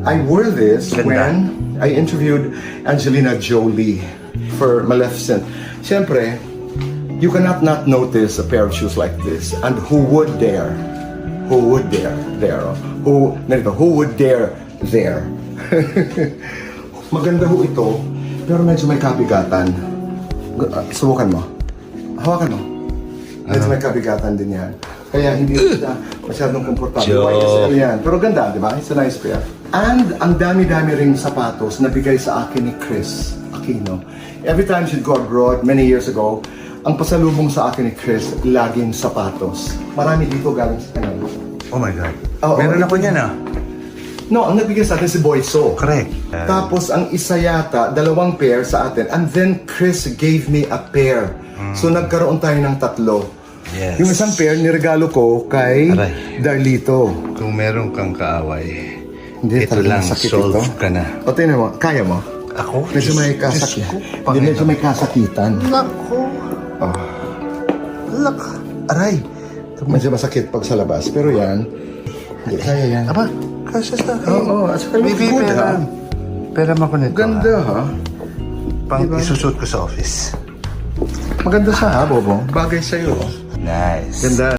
I wore this Ganda. when I interviewed Angelina Jolie for Maleficent. Siyempre, you cannot not notice a pair of shoes like this. And who would dare? Who would dare? There. Who would dare there? Maganda ho ito, pero medyo may kabigatan. Subukan mo. Hawakan mo. Medyo may kabigatan din yan. Kaya hindi siya masyadong komportable. YSL yan. Pero ganda, di ba? It's a nice pair. And ang dami-dami ring sapatos na bigay sa akin ni Chris Aquino. Every time she'd go abroad, many years ago, ang pasalubong sa akin ni Chris, laging sapatos. Marami dito galing sa kanya. Oh my God. Oo, Meron ako niyan ah. No, ang nagbigay sa atin si Boy So. Correct. Tapos ang isa yata, 2 pair sa atin. And then Chris gave me a pair. So nagkaroon tayo ng 3. Yes. Yung isang pair, niregalo ko kay Aray. Darlito. Kung meron kang kaaway, Hindi, ito talagang lang, sakit solve ito. ka na. O tingnan mo, kaya mo? Ako? Medyo may kasakitan. Hindi, medyo may kasakitan. Nako. Oh. Lak. Aray. Medyo masakit pag sa labas. Pero yan, hindi, kaya yan. Aba, kasya sa akin. Oo, at saka Baby, good, pera. ha? Pera mo ko nito. Ganda ha? Pang Diba? isusuot ko sa office. Maganda siya ha, Bobo? Bagay sa'yo. Nice. Ganda.